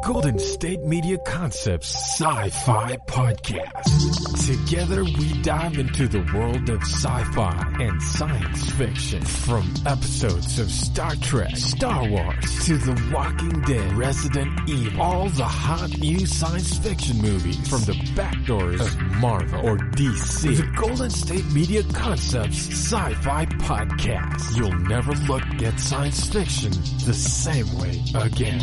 Golden State Media Concepts Sci-Fi Podcast. Together we dive into the world of sci-fi and science fiction. From episodes of Star Trek, Star Wars, to The Walking Dead, Resident Evil, all the hot new science fiction movies from the back doors of Marvel or DC. The Golden State Media Concepts Sci-Fi Podcast. You'll never look at science fiction the same way again.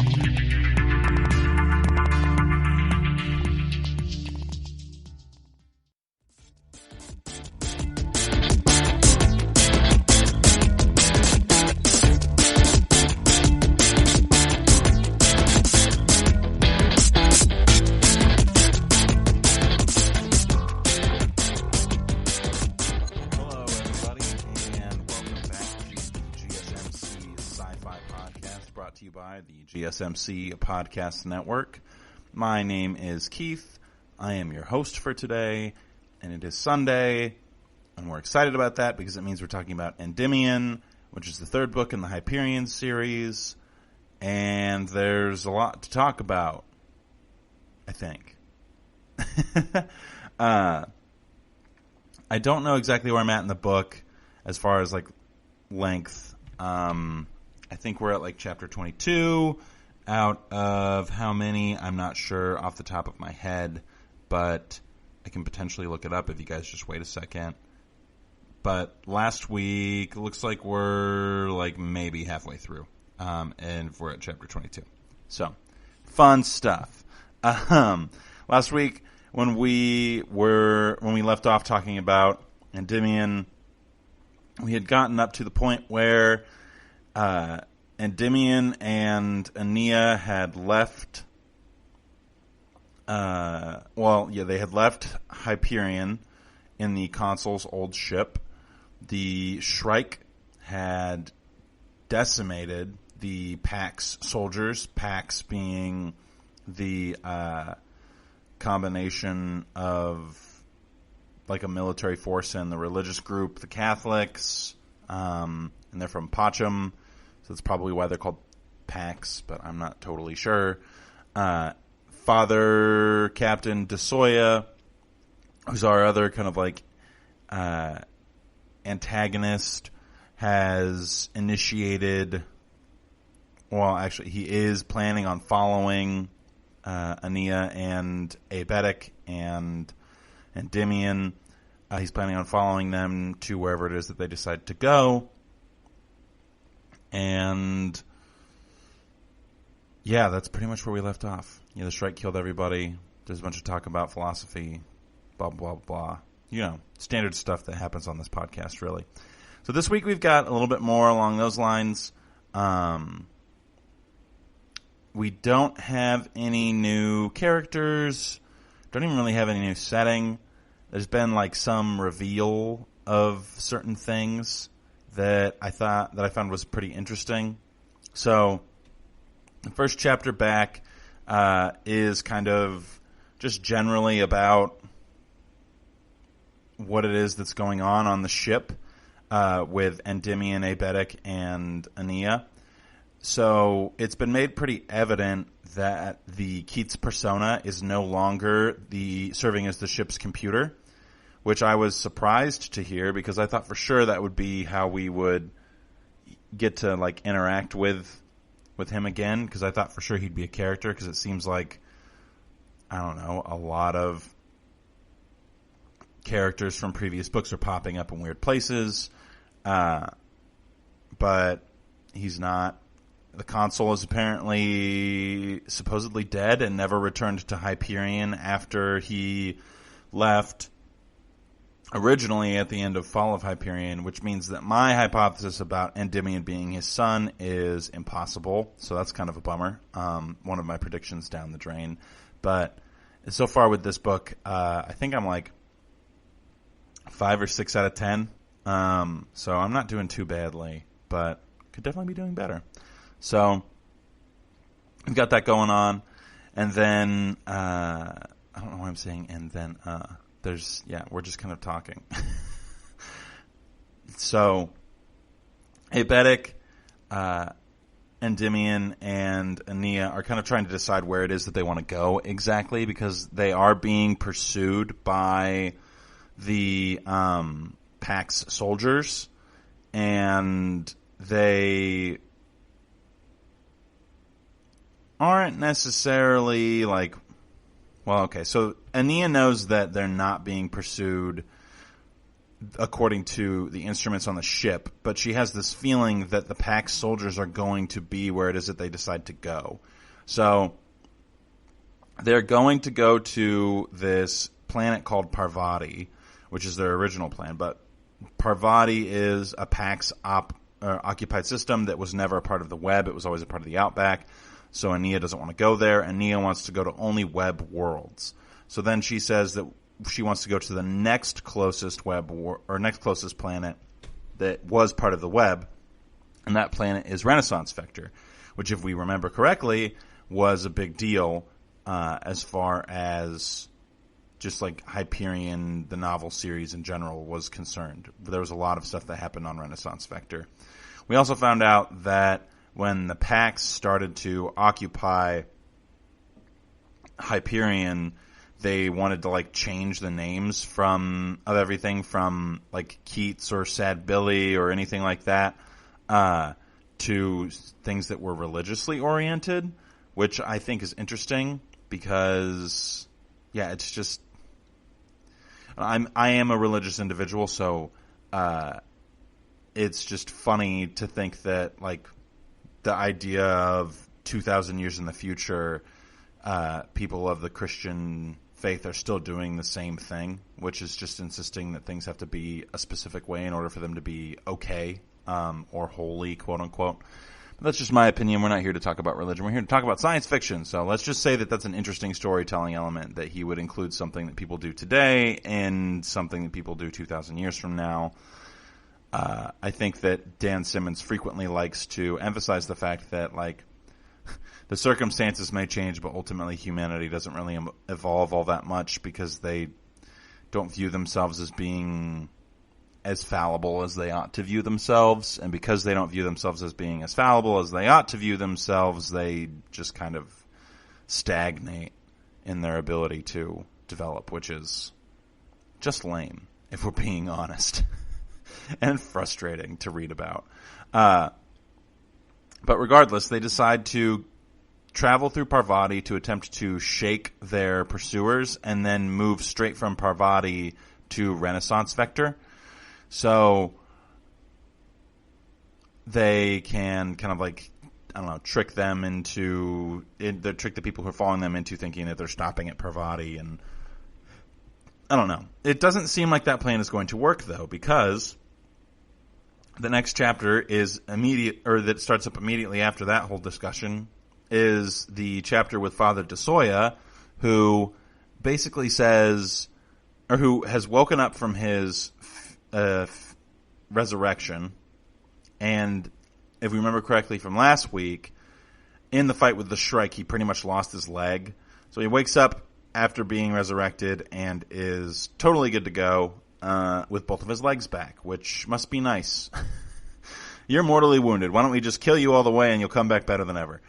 GSMC Podcast Network. My name is Keith. I am your host for today, and it is Sunday, and we're excited about that because it means we're talking about Endymion, which is the third book in the Hyperion series, and there's a lot to talk about, I think. I don't know exactly where I'm at in the book as far as like length. I think we're at like chapter 22 out of how many, I'm not sure off the top of my head, but I can potentially look it up if you guys just wait a second. But last week, it looks like we're like maybe halfway through, and we're at chapter 22. So, fun stuff. Last week, when we left off talking about Endymion, we had gotten up to the point where Endymion and Aeneas had left. They had left Hyperion in the consul's old ship. The Shrike had decimated the Pax soldiers. Pax being the combination of like a military force and the religious group, the Catholics, and they're from Pacham. So that's probably why they're called Pax, but I'm not totally sure. Father Captain DeSoya, who's our other kind of like antagonist, has initiated. Well, actually, he is planning on following Aeneas and Abetic and Endymion. He's planning on following them to wherever it is that they decide to go. And yeah, that's pretty much where we left off. The Shrike killed everybody. There's a bunch of talk about philosophy, blah, blah, blah. Standard stuff that happens on this podcast, really. So this week we've got a little bit more along those lines. We don't have any new characters. Don't even really have any new setting. There's been like some reveal of certain things that I found was pretty interesting. So the first chapter back is kind of just generally about what it is that's going on the ship with Endymion, Abetic, and Aeneas. So it's been made pretty evident that the Keats persona is no longer serving as the ship's computer, which I was surprised to hear because I thought for sure that would be how we would get to like interact with him again, because I thought for sure he'd be a character, because it seems like, I don't know, a lot of characters from previous books are popping up in weird places, but he's not. The consul is supposedly dead and never returned to Hyperion after he left originally at the end of Fall of Hyperion, which means that my hypothesis about Endymion being his son is impossible. So that's kind of a bummer. One of my predictions down the drain. But so far with this book, I think I'm like 5 or 6 out of 10. So I'm not doing too badly, but could definitely be doing better. So we've got that going on. And then, I don't know why I'm saying and then, we're just kind of talking. So, Abetic Endymion and Aeneas are kind of trying to decide where it is that they want to go exactly, because they are being pursued by the Pax soldiers, and they aren't necessarily like, well, okay, so Aeneas knows that they're not being pursued according to the instruments on the ship, but she has this feeling that the Pax soldiers are going to be where it is that they decide to go. So they're going to go to this planet called Parvati, which is their original plan, but Parvati is a Pax occupied system that was never a part of the web. It was always a part of the Outback. So Aeneas doesn't want to go there. Aeneas wants to go to only web worlds. So then she says that she wants to go to the next closest next closest planet that was part of the web, and that planet is Renaissance Vector, which, if we remember correctly, was a big deal as far as just like Hyperion, the novel series in general, was concerned. There was a lot of stuff that happened on Renaissance Vector. We also found out that when the Pax started to occupy Hyperion, they wanted to like change the names of everything from like Keats or Sad Billy or anything like that to things that were religiously oriented, which I think is interesting because, yeah, it's just I am a religious individual, so it's just funny to think that like the idea of 2,000 years in the future, people of the Christian faith are still doing the same thing, which is just insisting that things have to be a specific way in order for them to be okay, or holy, quote unquote. But that's just my opinion. We're not here to talk about religion. We're here to talk about science fiction. So let's just say that that's an interesting storytelling element, that he would include something that people do today and something that people do 2,000 years from now. I think that Dan Simmons frequently likes to emphasize the fact that, like, the circumstances may change, but ultimately humanity doesn't really evolve all that much, because they don't view themselves as being as fallible as they ought to view themselves. And because they don't view themselves as being as fallible as they ought to view themselves, they just kind of stagnate in their ability to develop, which is just lame, if we're being honest. And frustrating to read about. But regardless, they decide to travel through Parvati to attempt to shake their pursuers and then move straight from Parvati to Renaissance Vector. So they can kind of like, I don't know, trick the people who are following them into thinking that they're stopping at Parvati. And I don't know. It doesn't seem like that plan is going to work, though, because the next chapter is that starts up immediately after that whole discussion, is the chapter with Father DeSoya, who basically says, or who has woken up from his resurrection, and if we remember correctly from last week, in the fight with the Shrike, he pretty much lost his leg. So he wakes up after being resurrected and is totally good to go, with both of his legs back, which must be nice. You're mortally wounded. Why don't we just kill you all the way and you'll come back better than ever?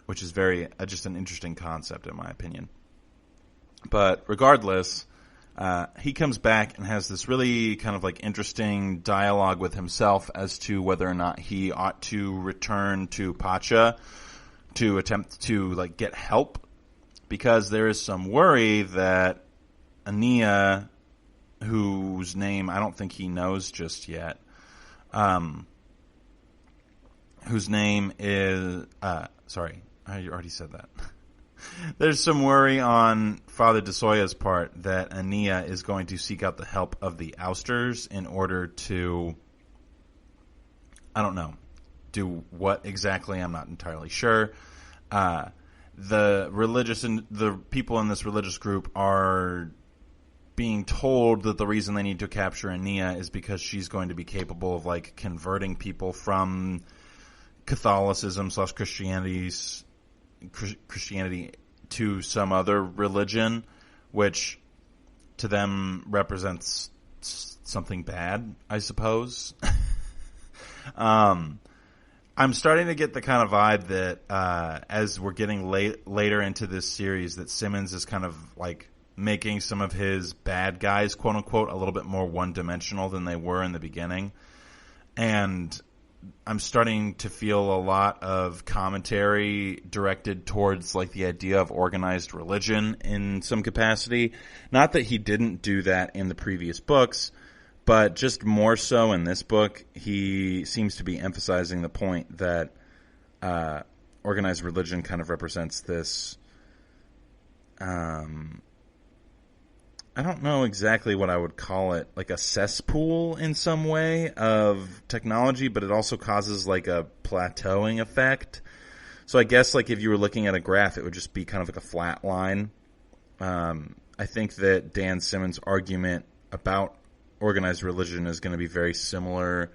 Which is just an interesting concept, in my opinion. But regardless, he comes back and has this really kind of like interesting dialogue with himself as to whether or not he ought to return to Pacha to attempt to like get help, because there is some worry that Aeneas, whose name I don't think he knows just yet, whose name is, sorry, I already said that. There's some worry on Father DeSoya's part that Aeneas is going to seek out the help of the Ousters in order to, I don't know, do what exactly, I'm not entirely sure. The people in this religious group are being told that the reason they need to capture Aeneas is because she's going to be capable of like converting people from Catholicism / Christianity to some other religion, which to them represents something bad, I suppose. I I'm starting to get the kind of vibe that as we're getting later into this series, that Simmons is kind of like making some of his bad guys, quote unquote, a little bit more one-dimensional than they were in the beginning. And I'm starting to feel a lot of commentary directed towards like the idea of organized religion in some capacity. Not that he didn't do that in the previous books, but just more so in this book, he seems to be emphasizing the point that organized religion kind of represents this, I don't know exactly what I would call it, like a cesspool in some way of technology, but it also causes like a plateauing effect. So I guess like if you were looking at a graph, it would just be kind of like a flat line. I think that Dan Simmons' argument about organized religion is going to be very similar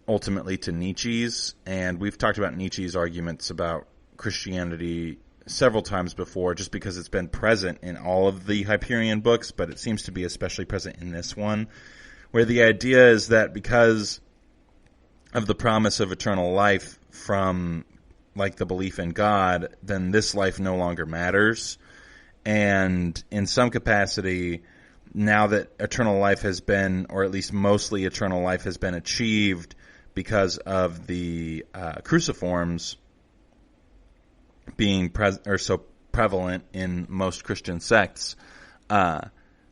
ultimately to Nietzsche's, and we've talked about Nietzsche's arguments about Christianity several times before, just because it's been present in all of the Hyperion books, but it seems to be especially present in this one, where the idea is that because of the promise of eternal life from like the belief in God, then this life no longer matters. And in some capacity, now that eternal life has been, or at least mostly eternal life has been achieved because of the cruciforms being so prevalent in most Christian sects,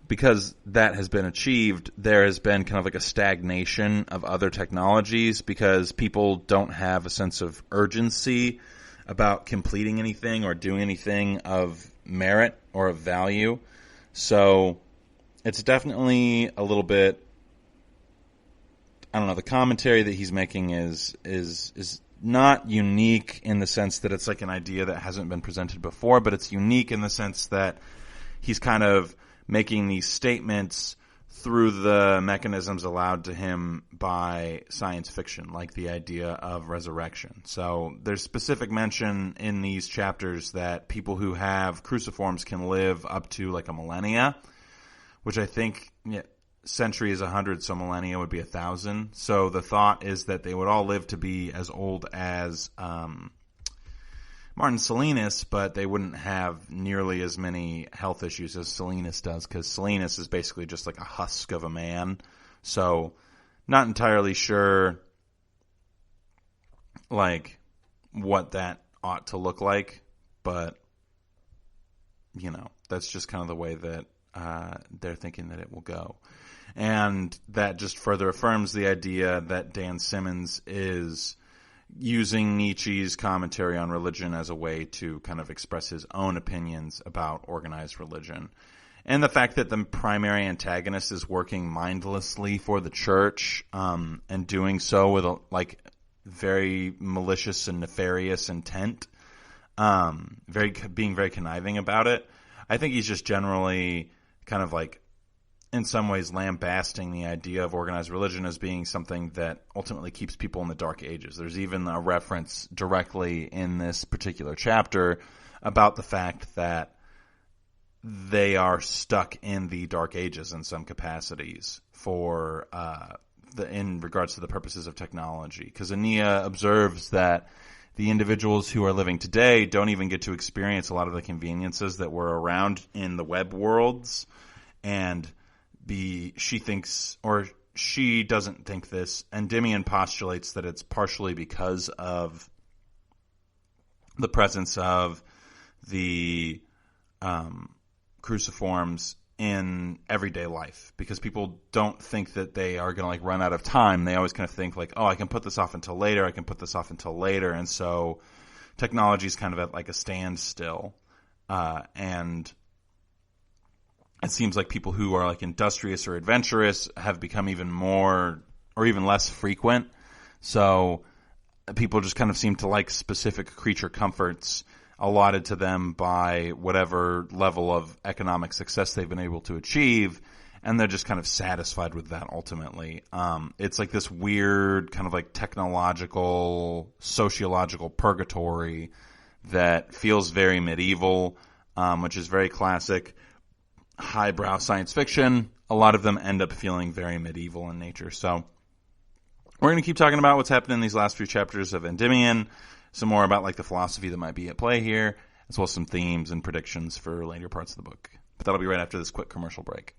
because that has been achieved, there has been kind of like a stagnation of other technologies because people don't have a sense of urgency about completing anything or doing anything of merit or of value. So it's definitely a little bit, I don't know, the commentary that he's making is not unique in the sense that it's like an idea that hasn't been presented before, but it's unique in the sense that he's kind of making these statements through the mechanisms allowed to him by science fiction, like the idea of resurrection. So there's specific mention in these chapters that people who have cruciforms can live up to like a millennia, which I think century is 100, so millennia would be 1,000. So the thought is that they would all live to be as old as Martin Silenus, but they wouldn't have nearly as many health issues as Silenus does, because Silenus is basically just like a husk of a man. So not entirely sure like what that ought to look like, but you know, that's just kind of the way that they're thinking that it will go. And that just further affirms the idea that Dan Simmons is using Nietzsche's commentary on religion as a way to kind of express his own opinions about organized religion. And the fact that the primary antagonist is working mindlessly for the church, and doing so with a like very malicious and nefarious intent, being very conniving about it. I think he's just generally kind of like in some ways lambasting the idea of organized religion as being something that ultimately keeps people in the Dark Ages. There's even a reference directly in this particular chapter about the fact that they are stuck in the Dark Ages in some capacities for in regards to the purposes of technology. Because Aeneas observes that the individuals who are living today don't even get to experience a lot of the conveniences that were around in the web worlds, and she thinks, or she doesn't think this, Endymion postulates that it's partially because of the presence of the cruciforms in everyday life, because people don't think that they are going to like run out of time. They always kind of think like, oh, I can put this off until later. I can put this off until later. And so technology is kind of at like a standstill. And it seems like people who are like industrious or adventurous have become even more or even less frequent. So people just kind of seem to like specific creature comforts allotted to them by whatever level of economic success they've been able to achieve, and they're just kind of satisfied with that ultimately. It's like this weird kind of like technological, sociological purgatory that feels very medieval, which is very classic highbrow science fiction. A lot of them end up feeling very medieval in nature. So We're going to keep talking about what's happened in these last few chapters of Endymion, some more about like the philosophy that might be at play here, as well as some themes and predictions for later parts of the book. But that'll be right after this quick commercial break.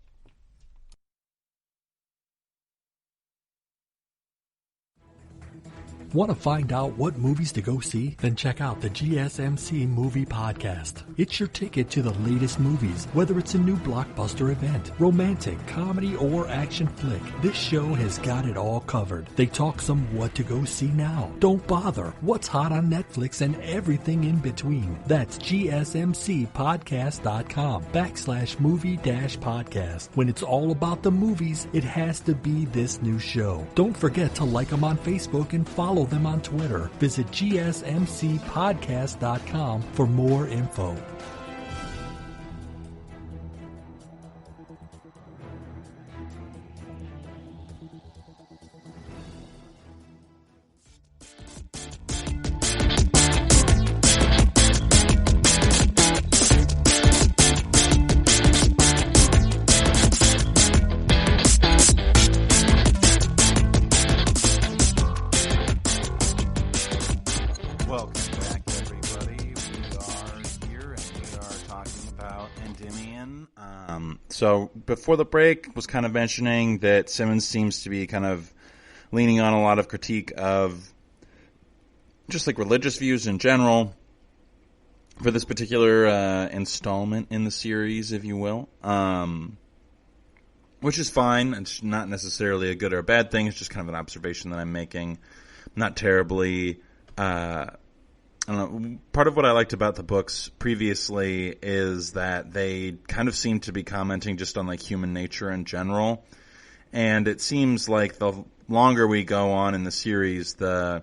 Want to find out what movies to go see? Then check out the GSMC Movie Podcast. It's your ticket to the latest movies, whether it's a new blockbuster event, romantic, comedy, or action flick. This show has got it all covered. They talk some what to go see now. Don't bother. What's hot on Netflix and everything in between. That's gsmcpodcast.com/movie-podcast. When it's all about the movies, it has to be this new show. Don't forget to like them on Facebook and follow them on Twitter. Visit gsmcpodcast.com for more info. So before the break, was kind of mentioning that Simmons seems to be kind of leaning on a lot of critique of just like religious views in general for this particular installment in the series, if you will, which is fine. It's not necessarily a good or a bad thing. It's just kind of an observation that I'm making. Not terribly... I don't know. Part of what I liked about the books previously is that they kind of seem to be commenting just on like human nature in general. And it seems like the longer we go on in the series, the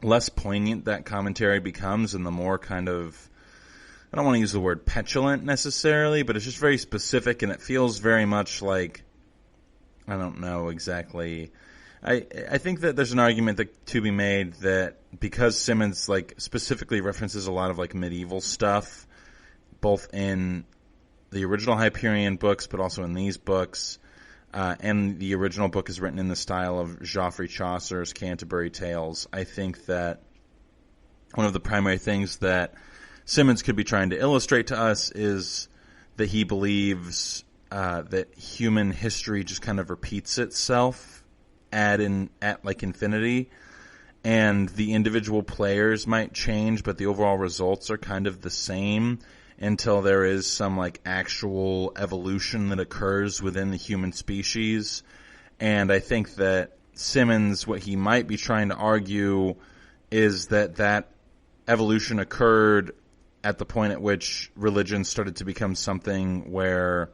less poignant that commentary becomes and the more kind of, I don't want to use the word petulant necessarily, but it's just very specific and it feels very much like, I don't know exactly. I think that there's an argument to be made that because Simmons like specifically references a lot of like medieval stuff, both in the original Hyperion books, but also in these books, and the original book is written in the style of Geoffrey Chaucer's Canterbury Tales. I think that one of the primary things that Simmons could be trying to illustrate to us is that he believes that human history just kind of repeats itself at like infinity, and the individual players might change, but the overall results are kind of the same until there is some like actual evolution that occurs within the human species. And I think that Simmons, what he might be trying to argue is that evolution occurred at the point at which religion started to become something where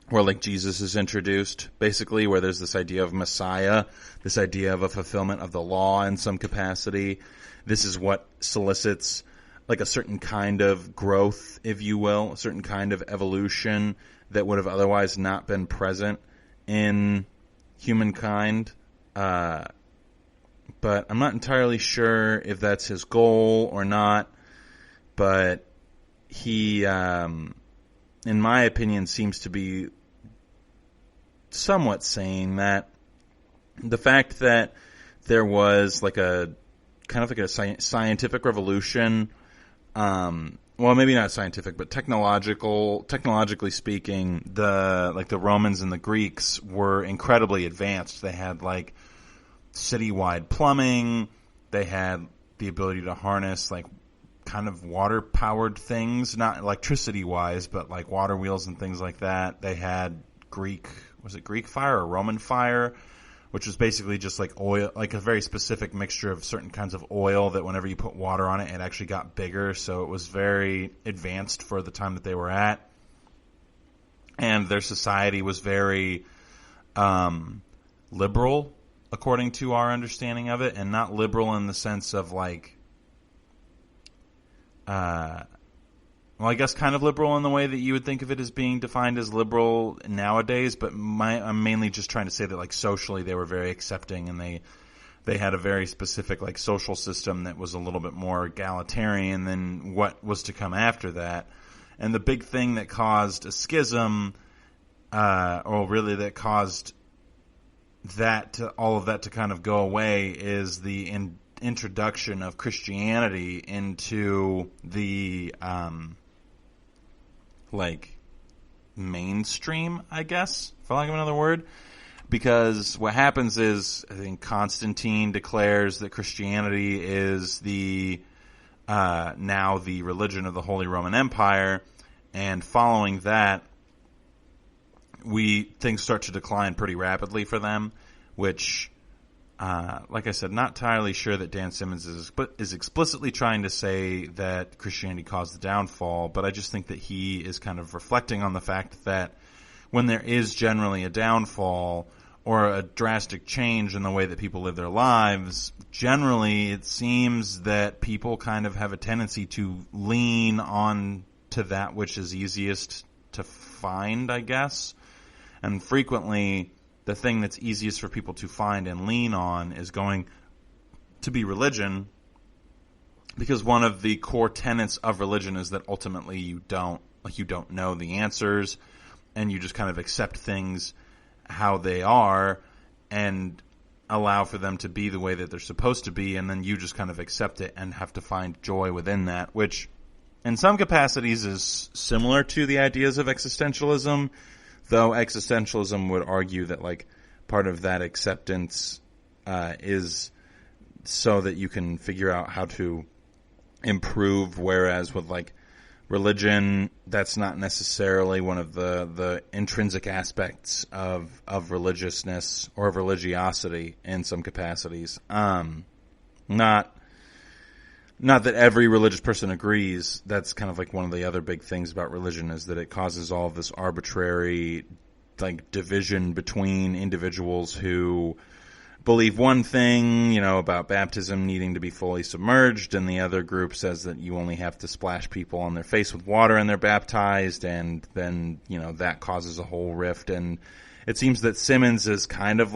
like Jesus is introduced, basically, where there's this idea of Messiah, this idea of a fulfillment of the law in some capacity. This is what solicits like a certain kind of growth, if you will, a certain kind of evolution that would have otherwise not been present in humankind. But I'm not entirely sure if that's his goal or not. But he, in my opinion, seems to be somewhat saying that the fact that there was like a kind of like a scientific revolution, well, maybe not scientific, but technologically speaking, the Romans and the Greeks were incredibly advanced. They had like citywide plumbing. They had the ability to harness like kind of water-powered things, not electricity-wise, but like water wheels and things like that. They had Greek fire or Roman fire, which was basically just like oil, like a very specific mixture of certain kinds of oil that whenever you put water on it, it actually got bigger. So it was very advanced for the time that they were at. And their society was very liberal, according to our understanding of it, and not liberal in the sense of like, well, I guess kind of liberal in the way that you would think of it as being defined as liberal nowadays, but I'm mainly just trying to say that like socially they were very accepting, and they had a very specific like social system that was a little bit more egalitarian than what was to come after that. And the big thing that caused a schism, or really that caused all of that to kind of go away is the introduction of Christianity into the mainstream, I guess, for lack of another word. Because what happens is, I think Constantine declares that Christianity is now the religion of the Holy Roman Empire, and following that, things start to decline pretty rapidly for them, which, like I said, not entirely sure that Dan Simmons is explicitly trying to say that Christianity caused the downfall, but I just think that he is kind of reflecting on the fact that when there is generally a downfall or a drastic change in the way that people live their lives, generally it seems that people kind of have a tendency to lean on to that which is easiest to find, I guess. And frequently, the thing that's easiest for people to find and lean on is going to be religion, because one of the core tenets of religion is that ultimately you don't know the answers, and you just kind of accept things how they are and allow for them to be the way that they're supposed to be, and then you just kind of accept it and have to find joy within that, which in some capacities is similar to the ideas of existentialism, though existentialism would argue that part of that acceptance is so that you can figure out how to improve, whereas with religion, that's not necessarily one of the intrinsic aspects of religiousness or of religiosity in some capacities. Not that every religious person agrees. That's kind of one of the other big things about religion, is that it causes all of this arbitrary division between individuals who believe one thing, about baptism needing to be fully submerged, and the other group says that you only have to splash people on their face with water and they're baptized, and then, that causes a whole rift. And it seems that Simmons is kind of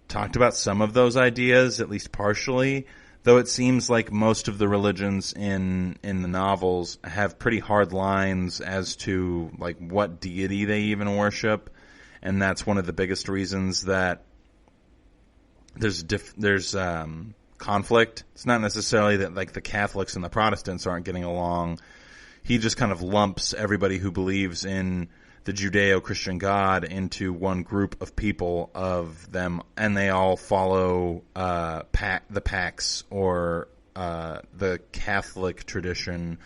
talked about some of those ideas, at least partially, though it seems like most of the religions in the novels have pretty hard lines as to what deity they even worship, and that's one of the biggest reasons that there's conflict. It's not necessarily that the Catholics and the Protestants aren't getting along. He just kind of lumps everybody who believes in the Judeo-Christian God into one group of people of them, and they all follow the Pax or the Catholic tradition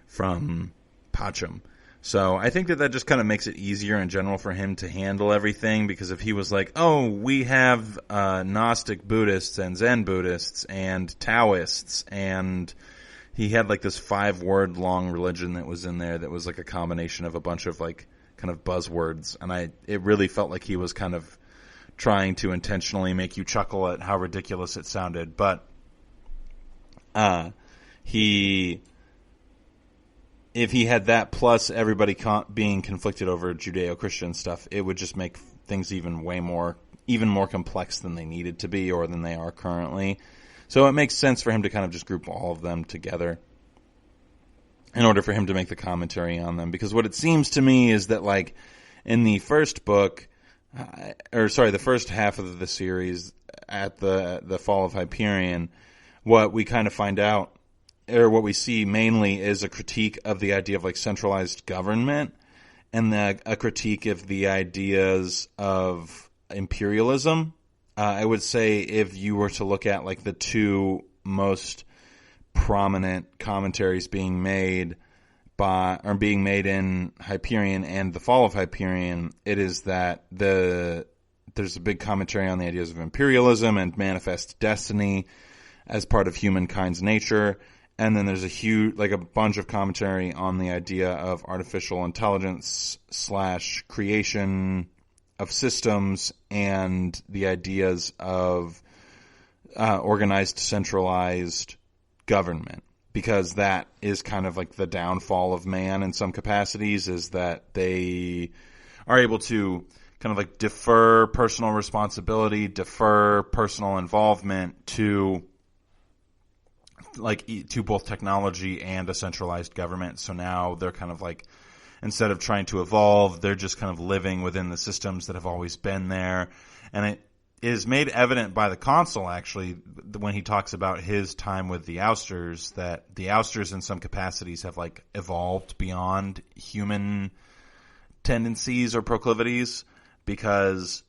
from Pacham. So I think that just kind of makes it easier in general for him to handle everything, because if he was we have Gnostic Buddhists and Zen Buddhists and Taoists, and he had this 5-word long religion that was in there that was a combination of a bunch of kind of buzzwords, and it really felt like he was kind of trying to intentionally make you chuckle at how ridiculous it sounded. But if he had that plus everybody being conflicted over Judeo-Christian stuff, it would just make things even more complex than they needed to be, or than they are currently. So it makes sense for him to kind of just group all of them together in order for him to make the commentary on them. Because what it seems to me is that in the first book, the first half of the series, at the Fall of Hyperion, what we kind of find out, or what we see mainly, is a critique of the idea of centralized government, and a critique of the ideas of imperialism. I would say if you were to look at the two most prominent commentaries being made in Hyperion and the Fall of Hyperion, it is that there's a big commentary on the ideas of imperialism and manifest destiny as part of humankind's nature. And then there's a bunch of commentary on the idea of artificial intelligence / creation of systems, and the ideas of organized, centralized government. Because that is kind of the downfall of man in some capacities, is that they are able to kind of defer personal responsibility, defer personal involvement to both technology and a centralized government. So now they're kind of instead of trying to evolve, they're just kind of living within the systems that have always been there. And is made evident by the consul, actually, when he talks about his time with the Ousters, that the Ousters in some capacities have like evolved beyond human tendencies or proclivities, because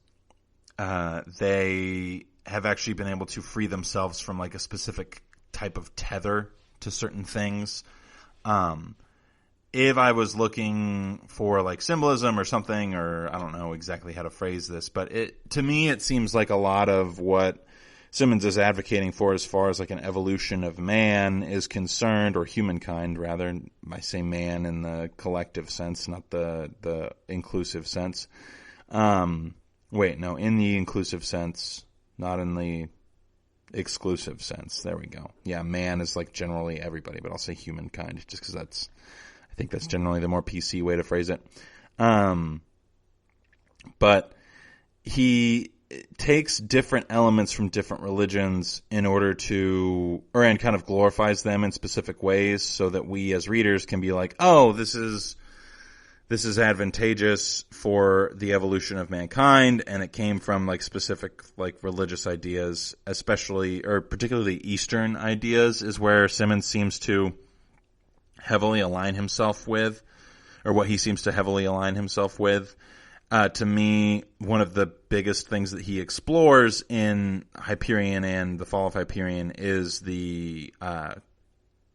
they have actually been able to free themselves from like a specific type of tether to certain things. If I was looking for like symbolism or something, or I don't know exactly how to phrase this, but to me it seems like a lot of what Simmons is advocating for as far as like an evolution of man is concerned, or humankind rather. I say man in the collective sense, not the inclusive sense. In the inclusive sense, not in the exclusive sense. There we go. Yeah, man is like generally everybody, but I'll say humankind just because I think that's generally the more PC way to phrase it. But he takes different elements from different religions and kind of glorifies them in specific ways so that we as readers can be like, oh, this is advantageous for the evolution of mankind, and it came from like specific like religious ideas, particularly Eastern ideas is where Simmons seems to heavily align himself with, or what he seems to heavily align himself with. To me, one of the biggest things that he explores in Hyperion and the Fall of Hyperion is the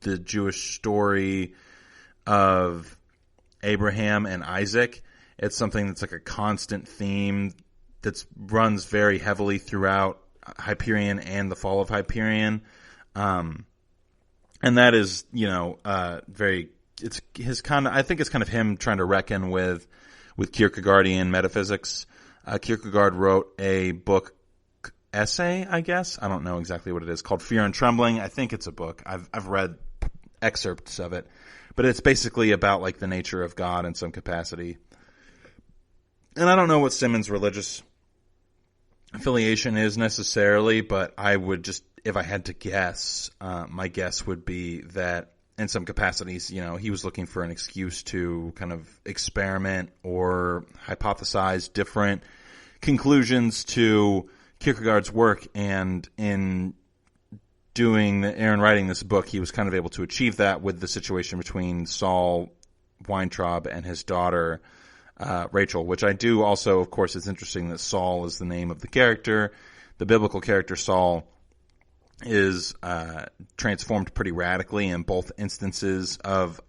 Jewish story of Abraham and Isaac. It's something that's like a constant theme that runs very heavily throughout Hyperion and the Fall of Hyperion. And that is, I think it's kind of him trying to reckon with Kierkegaardian metaphysics. Kierkegaard wrote a book essay, I guess. I don't know exactly what it is, called Fear and Trembling. I think it's a book. I've read excerpts of it, but it's basically about like the nature of God in some capacity. And I don't know what Simmons' religious affiliation is necessarily, but I would just, if I had to guess, my guess would be that in some capacities, he was looking for an excuse to kind of experiment or hypothesize different conclusions to Kierkegaard's work. And in writing this book, he was kind of able to achieve that with the situation between Saul Weintraub and his daughter, Rachel, which I do also, of course, it's interesting that Saul is the name of the character. The biblical character Saul is transformed pretty radically in both instances of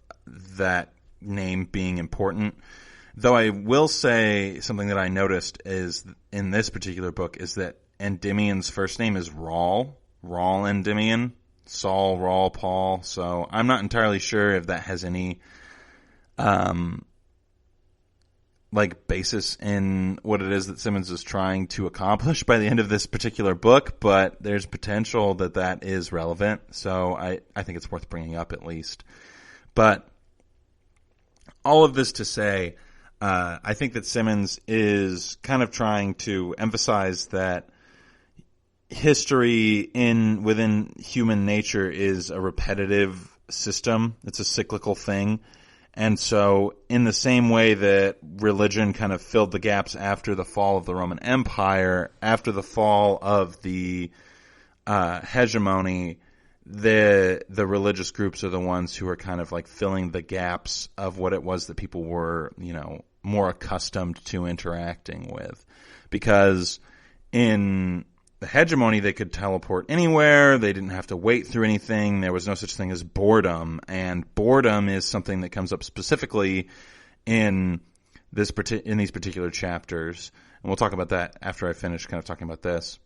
that name being important. Though I will say something that I noticed is in this particular book is that Endymion's first name is Rawl Endymion, Saul, Rawl, Paul. So I'm not entirely sure if that has any basis in what it is that Simmons is trying to accomplish by the end of this particular book, but there's potential that is relevant. So I think it's worth bringing up at least. But all of this to say, I think that Simmons is kind of trying to emphasize that history within human nature is a repetitive system. It's a cyclical thing. And so in the same way that religion kind of filled the gaps after the fall of the Roman Empire, after the fall of the hegemony, the religious groups are the ones who are kind of like filling the gaps of what it was that people were, more accustomed to interacting with. Because in the hegemony, they could teleport anywhere. They didn't have to wait through anything. There was no such thing as boredom. And boredom is something that comes up specifically in these particular chapters. And we'll talk about that after I finish kind of talking about this.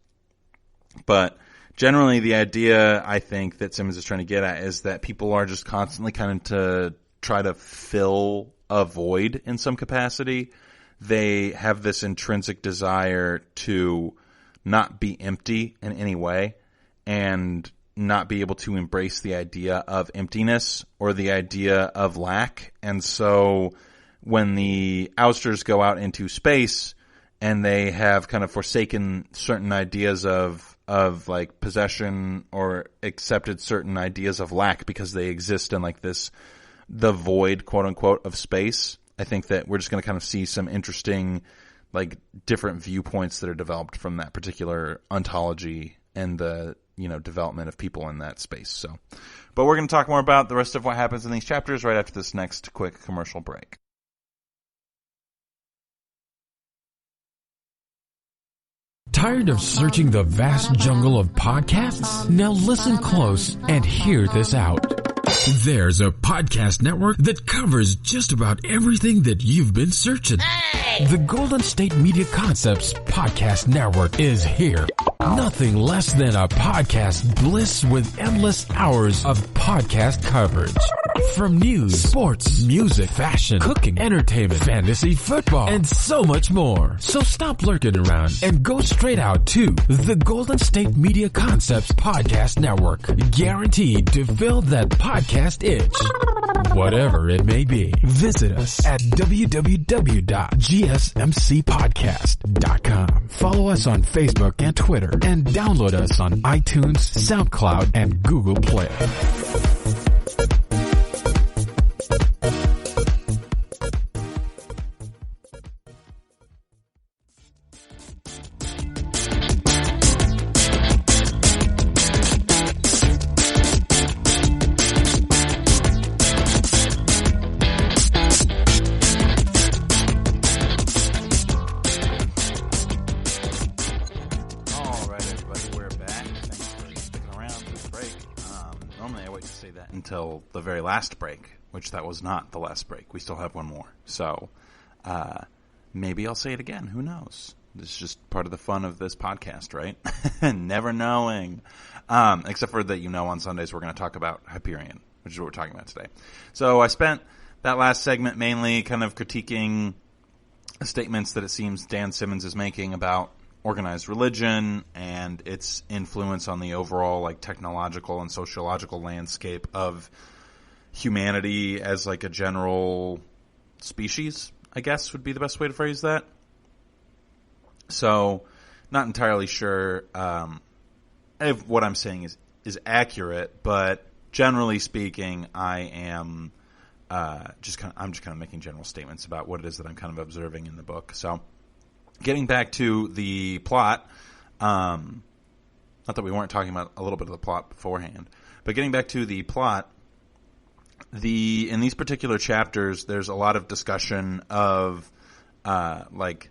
But generally, the idea I think that Simmons is trying to get at is that people are just constantly kind of to try to fill a void in some capacity. They have this intrinsic desire to not be empty in any way and not be able to embrace the idea of emptiness or the idea of lack. And so when the ousters go out into space and they have kind of forsaken certain ideas of like possession or accepted certain ideas of lack because they exist in like the void, quote unquote, of space, I think that we're just going to kind of see some interesting like different viewpoints that are developed from that particular ontology and the, you know, development of people in that space. So, but we're going to talk more about the rest of what happens in these chapters right after this next quick commercial break. Tired of searching the vast jungle of podcasts? Now listen close and hear this out. There's a podcast network that covers just about everything that you've been searching. Hey! The Golden State Media Concepts Podcast Network is here. Nothing less than a podcast bliss with endless hours of podcast coverage. From news, sports, music, fashion, cooking, entertainment, fantasy, football, and so much more. So stop lurking around and go straight out to the Golden State Media Concepts Podcast Network. Guaranteed to fill that podcast itch. Whatever it may be. Visit us at www.gsmcpodcast.com. Follow us on Facebook and Twitter, and download us on iTunes, SoundCloud, and Google Play. Until the very last break, which that was not the last break. We still have one more. So maybe I'll say it again. Who knows? This is just part of the fun of this podcast, right? Never knowing. Except for that, you know, on Sundays we're going to talk about Hyperion, which is what we're talking about today. So I spent that last segment mainly kind of critiquing statements that it seems Dan Simmons is making about organized religion and its influence on the overall like technological and sociological landscape of humanity as like a general species, I guess would be the best way to phrase that. So not entirely sure if what I'm saying is accurate, but generally speaking, I am I'm just kind of making general statements about what it is that I'm kind of observing in the book. So getting back to the plot, not that we weren't talking about a little bit of the plot beforehand, but getting back to the plot, in these particular chapters, there's a lot of discussion of like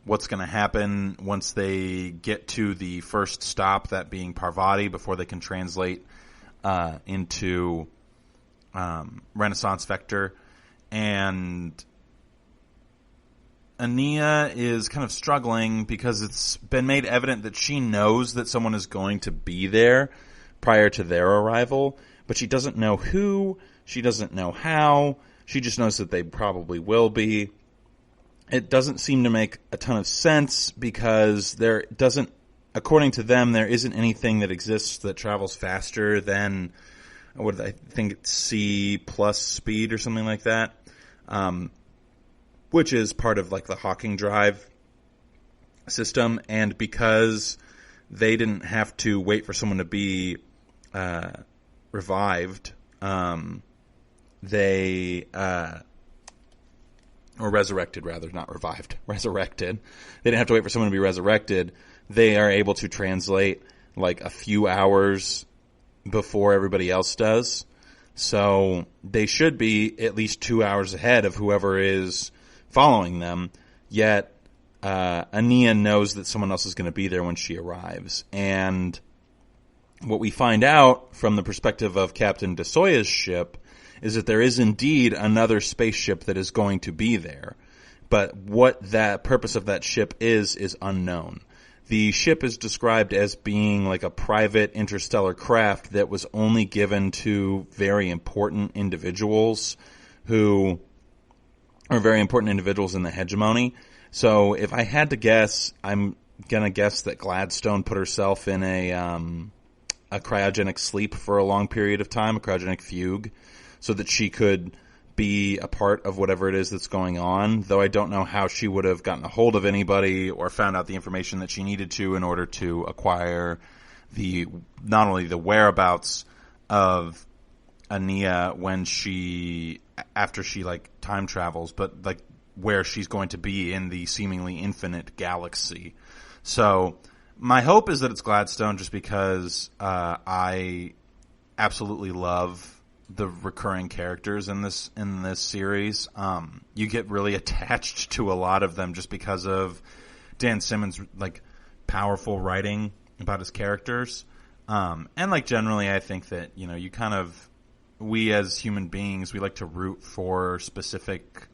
what's going to happen once they get to the first stop, that being Parvati, before they can translate into Renaissance Vector. And Ania is kind of struggling because it's been made evident that she knows that someone is going to be there prior to their arrival, but she doesn't know who, she doesn't know how, she just knows that they probably will be. It doesn't seem to make a ton of sense because there doesn't, according to them, there isn't anything that exists that travels faster than, I think it's C plus speed or something like that. Which is part of like the Hawking drive system, and because they didn't have to wait for someone to be revived, they or resurrected rather, not revived, resurrected. They didn't have to wait for someone to be resurrected. They are able to translate like a few hours before everybody else does. So they should be at least 2 hours ahead of whoever is following them, yet Ania knows that someone else is going to be there when she arrives. And what we find out from the perspective of Captain DeSoya's ship is that there is indeed another spaceship that is going to be there. But what that purpose of that ship is unknown. The ship is described as being like a private interstellar craft that was only given to very important individuals who are very important individuals in the hegemony. So if I had to guess, I'm going to guess that Gladstone put herself in a cryogenic sleep for a long period of time, a cryogenic fugue, so that she could be a part of whatever it is that's going on, though I don't know how she would have gotten a hold of anybody or found out the information that she needed to in order to acquire not only the whereabouts of Ania after she like time travels, but like where she's going to be in the seemingly infinite galaxy. So my hope is that it's Gladstone, just because I absolutely love the recurring characters in this series. You get really attached to a lot of them just because of Dan Simmons' like powerful writing about his characters. And like generally, I think that, you know, we as human beings, we like to root for specific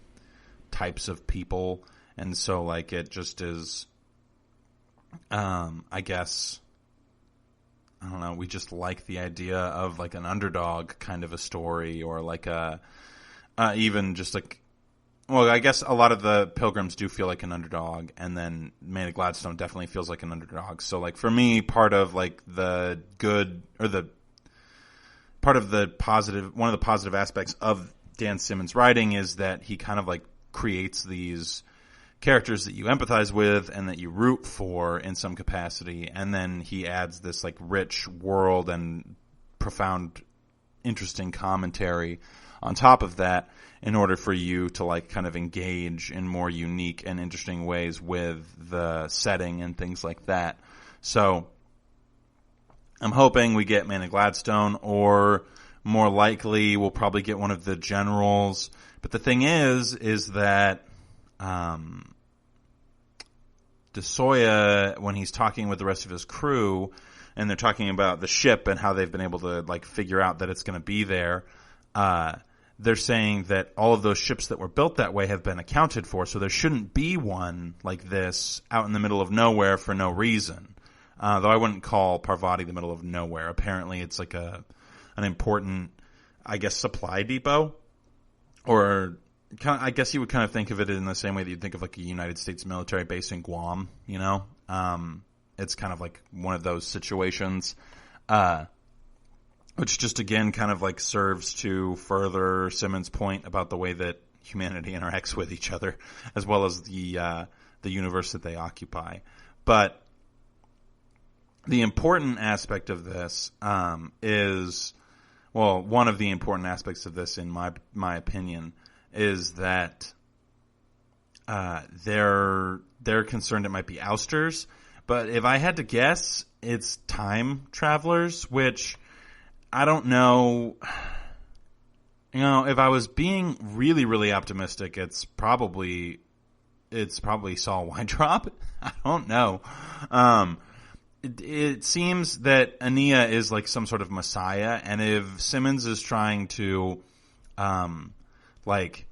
types of people, and so like it just is. I guess, I don't know, we just like the idea of like an underdog kind of a story, or like even just like, well, I guess a lot of the Pilgrims do feel like an underdog, and then Maid of Gladstone definitely feels like an underdog. So like for me, part of like the good, or part of the positive, one of the positive aspects of Dan Simmons' writing is that he kind of like creates these characters that you empathize with and that you root for in some capacity, and then he adds this like rich world and profound, interesting commentary on top of that in order for you to like kind of engage in more unique and interesting ways with the setting and things like that. So I'm hoping we get Man of Gladstone, or more likely we'll probably get one of the generals. But the thing is that DeSoya, when he's talking with the rest of his crew, and they're talking about the ship and how they've been able to like figure out that it's going to be there, they're saying that all of those ships that were built that way have been accounted for, so there shouldn't be one like this out in the middle of nowhere for no reason. Though I wouldn't call Parvati the middle of nowhere. Apparently it's like an important, I guess, supply depot, or I guess you would kind of think of it in the same way that you'd think of like a United States military base in Guam, you know? It's kind of like one of those situations, which just again kind of like serves to further Simmons' point about the way that humanity interacts with each other, as well as the universe that they occupy. But the important aspect of this is, well, one of the important aspects of this, in my opinion, is that they're concerned it might be ousters. But if I had to guess, it's time travelers, which I don't know. You know, if I was being really, really optimistic, it's probably Saul Weintraub. I don't know. It seems that Ania is like some sort of messiah, and if Simmons is trying to, like,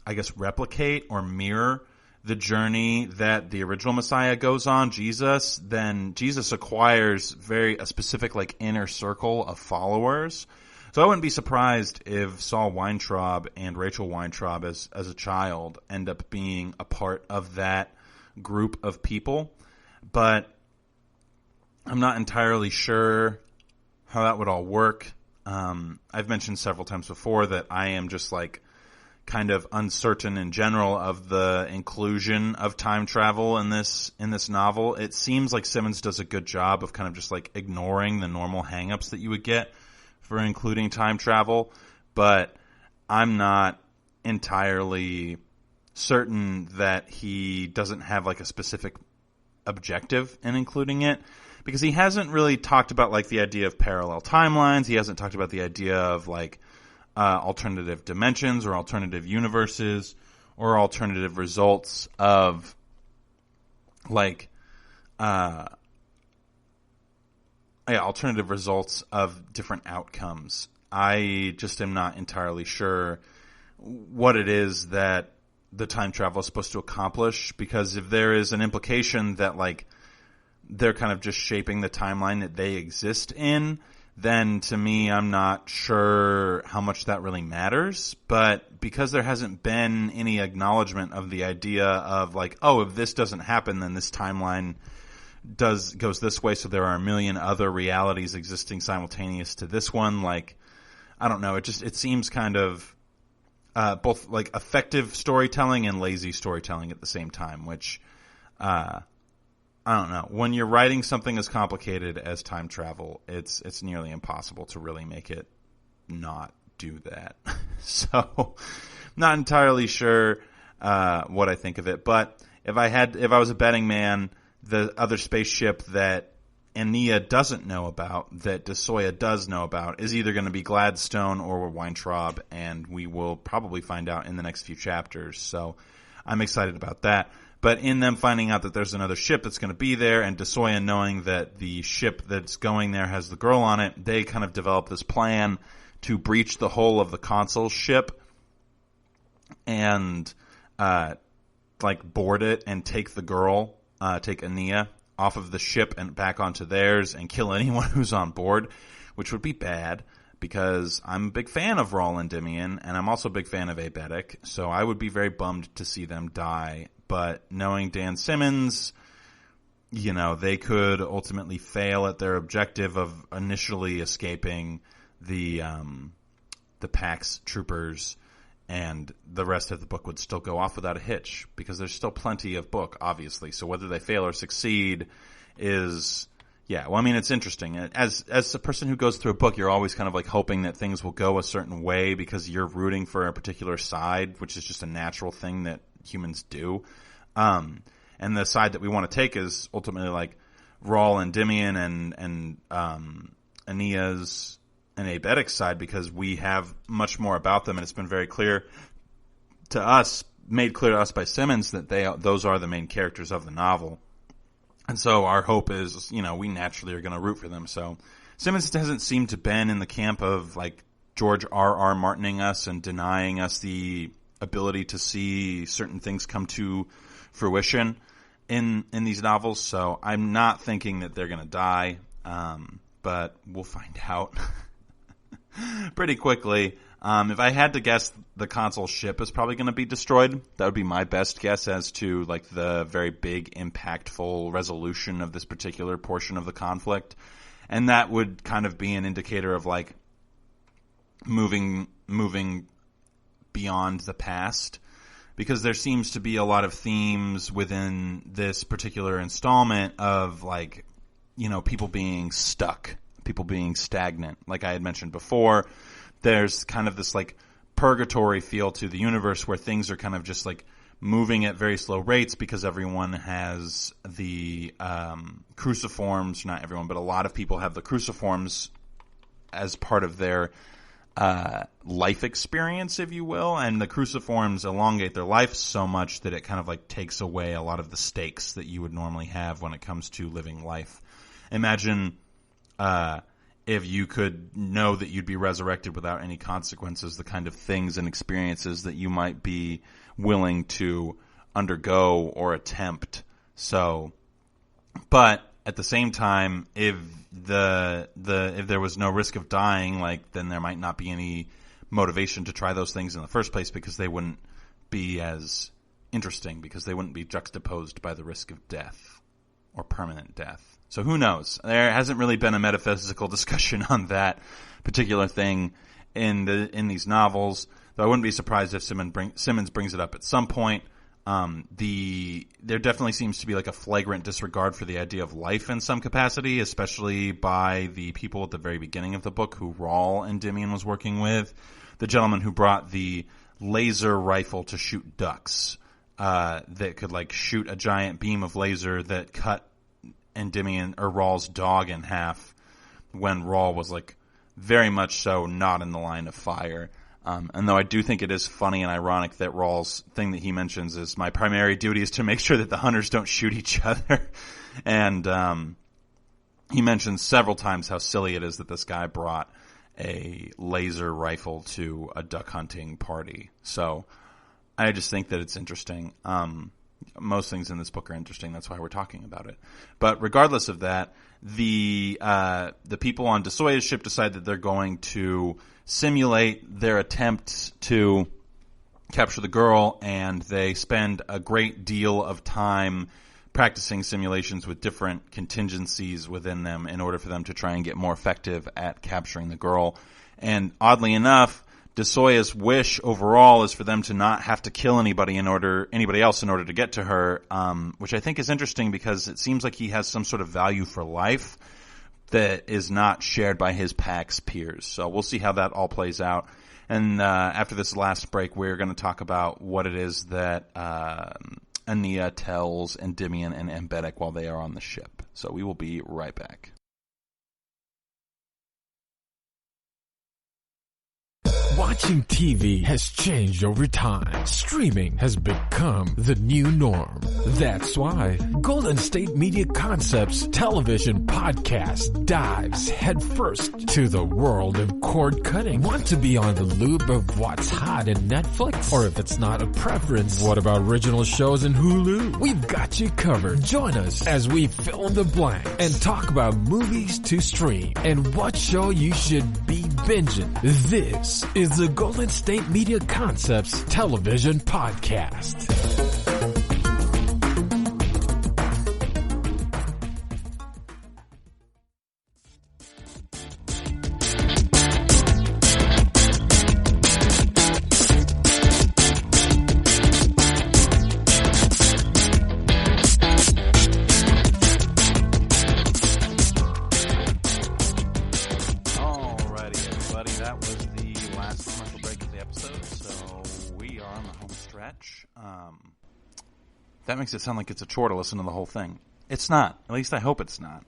I guess replicate or mirror the journey that the original Messiah goes on, Jesus, then Jesus acquires a specific like inner circle of followers. So I wouldn't be surprised if Saul Weintraub and Rachel Weintraub as a child end up being a part of that group of people. But I'm not entirely sure how that would all work. I've mentioned several times before that I am just like kind of uncertain in general of the inclusion of time travel in this novel. It seems like Simmons does a good job of kind of just like ignoring the normal hangups that you would get for including time travel, but I'm not entirely certain that he doesn't have like a specific objective in including it, because he hasn't really talked about like the idea of parallel timelines. He hasn't talked about the idea of like alternative dimensions or alternative universes or alternative results of like alternative results of different outcomes. I just am not entirely sure what it is that the time travel is supposed to accomplish, because if there is an implication that like they're kind of just shaping the timeline that they exist in, then to me, I'm not sure how much that really matters. But because there hasn't been any acknowledgement of the idea of like, oh, if this doesn't happen, then this timeline goes this way, so there are a million other realities existing simultaneous to this one. Like, I don't know. It seems kind of both like effective storytelling and lazy storytelling at the same time, which I don't know. When you're writing something as complicated as time travel, it's nearly impossible to really make it not do that. So, not entirely sure. what I think of it. But if I was a betting man, the other spaceship that Ania doesn't know about, that DeSoya does know about, is either going to be Gladstone or Weintraub, and we will probably find out in the next few chapters. So I'm excited about that. But in them finding out that there's another ship that's going to be there, and DeSoya knowing that the ship that's going there has the girl on it, they kind of develop this plan to breach the hull of the console ship and board it and take the girl, take Ania off of the ship and back onto theirs and kill anyone who's on board, which would be bad because I'm a big fan of Rawl and Endymion, and I'm also a big fan of Abetic, so I would be very bummed to see them die. But knowing Dan Simmons, they could ultimately fail at their objective of initially escaping the PAX troopers, and the rest of the book would still go off without a hitch because there's still plenty of book, obviously. So whether they fail or succeed is, it's interesting. As a person who goes through a book, you're always kind of like hoping that things will go a certain way because you're rooting for a particular side, which is just a natural thing that humans do. And the side that we want to take is ultimately like Rawl and Endymion and Ania's and Abetic's side, because we have much more about them, and it's been very clear to us, made clear to us by Simmons, that those are the main characters of the novel. And so our hope is, we naturally are going to root for them. So Simmons hasn't seemed to been in the camp of like George R.R. Martining us and denying us the ability to see certain things come to fruition in these novels. So I'm not thinking that they're going to die, but we'll find out pretty quickly. If I had to guess, the console ship is probably going to be destroyed. That would be my best guess as to like the very big, impactful resolution of this particular portion of the conflict. And that would kind of be an indicator of like moving beyond the past, because there seems to be a lot of themes within this particular installment of like, people being stuck, people being stagnant. Like I had mentioned before, there's kind of this like purgatory feel to the universe where things are kind of just like moving at very slow rates because everyone has the cruciforms. Not everyone, but a lot of people have the cruciforms as part of their life experience, if you will, and the cruciforms elongate their life so much that it kind of like takes away a lot of the stakes that you would normally have when it comes to living life. Imagine if you could know that you'd be resurrected without any consequences, the kind of things and experiences that you might be willing to undergo or attempt. So, but at the same time, if if there was no risk of dying, like, then there might not be any motivation to try those things in the first place, because they wouldn't be as interesting, because they wouldn't be juxtaposed by the risk of death or permanent death. So who knows? There hasn't really been a metaphysical discussion on that particular thing in these novels, though I wouldn't be surprised if Simmons brings it up at some point. There definitely seems to be like a flagrant disregard for the idea of life in some capacity, especially by the people at the very beginning of the book who Rawl and Endymion was working with. The gentleman who brought the laser rifle to shoot ducks, that could like shoot a giant beam of laser that cut Endymion or Rawl's dog in half when Rawl was like very much so not in the line of fire. And though I do think it is funny and ironic that Rawl's thing that he mentions is, my primary duty is to make sure that the hunters don't shoot each other. And he mentions several times how silly it is that this guy brought a laser rifle to a duck hunting party. So I just think that it's interesting. Most things in this book are interesting. That's why we're talking about it. But regardless of that, the people on DeSoya's ship decide that they're going to simulate their attempts to capture the girl, and they spend a great deal of time practicing simulations with different contingencies within them in order for them to try and get more effective at capturing the girl. And oddly enough, DeSoya's wish overall is for them to not have to kill anybody else in order to get to her, which I think is interesting because it seems like he has some sort of value for life that is not shared by his PAX peers. So we'll see how that all plays out. And after this last break, we're going to talk about what it is that Ania tells Endymion and Embedek while they are on the ship. So we will be right back. Watching TV has changed over time. Streaming has become the new norm. That's why Golden State Media Concepts television podcast dives headfirst to the world of cord cutting. Want to be on the loop of what's hot in Netflix? Or if it's not a preference, what about original shows in Hulu? We've got you covered. Join us as we fill in the blank and talk about movies to stream and what show you should be binging. This is the Golden State Media Concepts television podcast. That makes it sound like it's a chore to listen to the whole thing. It's not. At least I hope it's not.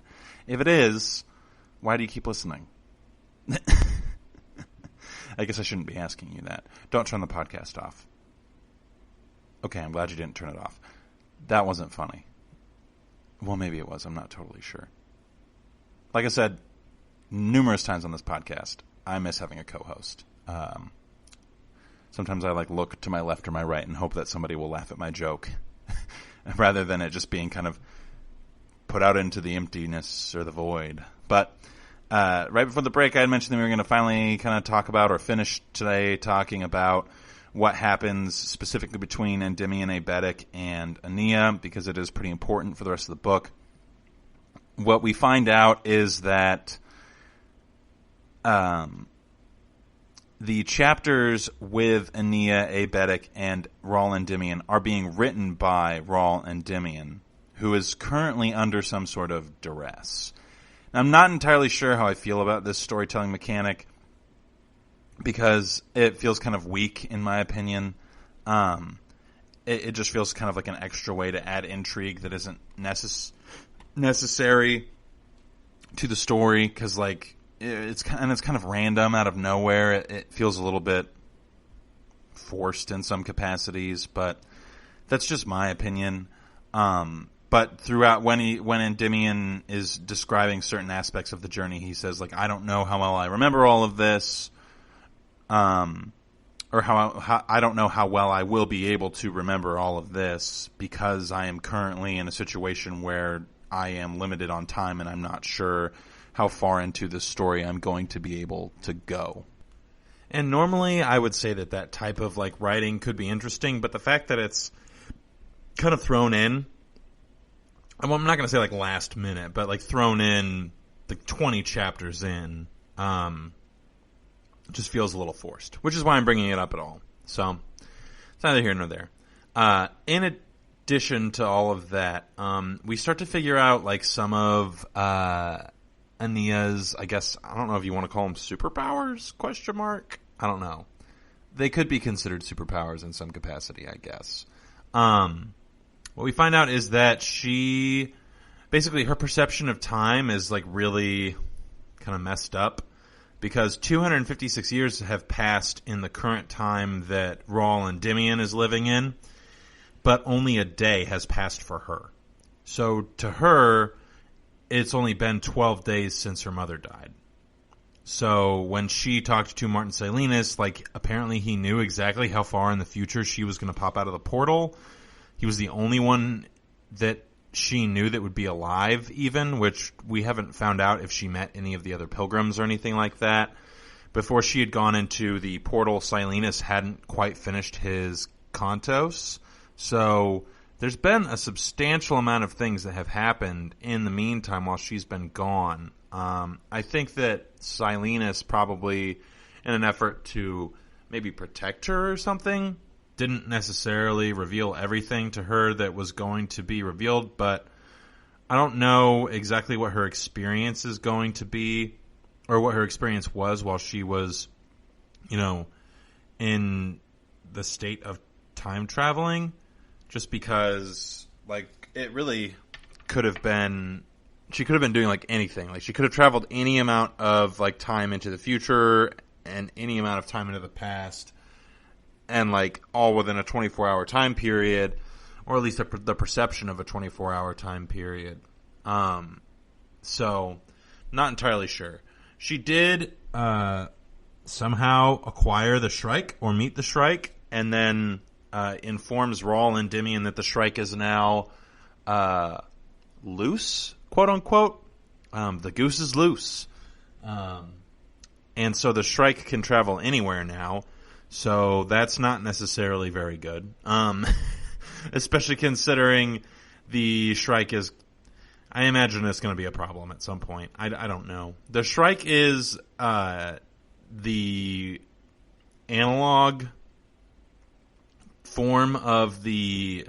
If it is, why do you keep listening? I guess I shouldn't be asking you that. Don't turn the podcast off. Okay, I'm glad you didn't turn it off. That wasn't funny. Well, maybe it was. I'm not totally sure. Like I said numerous times on this podcast, I miss having a co-host. Sometimes I look to my left or my right and hope that somebody will laugh at my joke. Rather than it just being kind of put out into the emptiness or the void. But right before the break, I had mentioned that we were going to finally kind of talk about or finish today talking about what happens specifically between Endymion, Embedek, and Ania, because it is pretty important for the rest of the book. What we find out is that the chapters with Ania, Embedek, and Raul Endymion are being written by Raul Endymion, who is currently under some sort of duress. Now, I'm not entirely sure how I feel about this storytelling mechanic, because it feels kind of weak, in my opinion. It just feels kind of like an extra way to add intrigue that isn't necessary to the story, because, it's kind of random out of nowhere. It feels a little bit forced in some capacities, but that's just my opinion. But throughout, when Endymion is describing certain aspects of the journey, he says, I don't know how well I remember all of this, or how I don't know how well I will be able to remember all of this, because I am currently in a situation where I am limited on time and I'm not sure how far into the story I'm going to be able to go. And normally I would say that type of writing could be interesting, but the fact that it's kind of thrown in, I'm not going to say last minute, but thrown in 20 chapters in, just feels a little forced, which is why I'm bringing it up at all. So it's neither here nor there. In addition to all of that, we start to figure out some of Ania's, I guess, I don't know if you want to call them superpowers, ? I don't know. They could be considered superpowers in some capacity, I guess. What we find out is that she, basically her perception of time is really kind of messed up, because 256 years have passed in the current time that Raul Endymion is living in, but only a day has passed for her. So to her, it's only been 12 days since her mother died. So when she talked to Martin Silenus, apparently he knew exactly how far in the future she was going to pop out of the portal. He was the only one that she knew that would be alive even, which we haven't found out if she met any of the other pilgrims or anything like that. Before she had gone into the portal, Silenus hadn't quite finished his Kantos. So there's been a substantial amount of things that have happened in the meantime while she's been gone. I think that Silenus probably, in an effort to maybe protect her or something, didn't necessarily reveal everything to her that was going to be revealed, but I don't know exactly what her experience is going to be, or what her experience was while she was, in the state of time traveling, just because, like, it really could have been, she could have been doing, like, anything. Like, she could have traveled any amount of, like, time into the future and any amount of time into the past, and, like, all within a 24-hour time period, or at least the perception of a 24-hour time period. So, not entirely sure. She did somehow acquire the Shrike, or meet the Shrike, and then informs Rawl and Endymion that the Shrike is now loose, quote unquote. The goose is loose. And so the Shrike can travel anywhere now. So that's not necessarily very good. Especially considering the Shrike is, I imagine it's going to be a problem at some point. I don't know. The Shrike is the analog form of the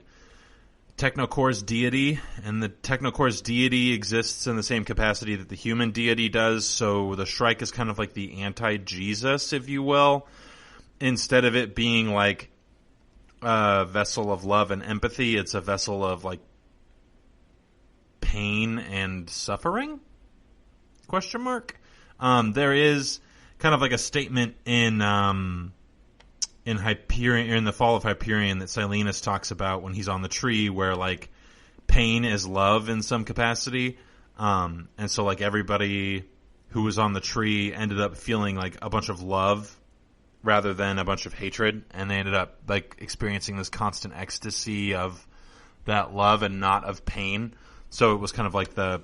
Technocore's deity, and the Technocore's deity exists in the same capacity that the human deity does, so the Shrike is kind of like the anti-Jesus, if you will. Instead of it being like a vessel of love and empathy, it's a vessel of, like, pain and suffering? Question mark? There is kind of like a statement in Hyperion, in the Fall of Hyperion, that Silenus talks about when he's on the tree, where, like, pain is love in some capacity. And so, like, everybody who was on the tree ended up feeling like a bunch of love rather than a bunch of hatred, and they ended up, like, experiencing this constant ecstasy of that love and not of pain. So it was kind of like the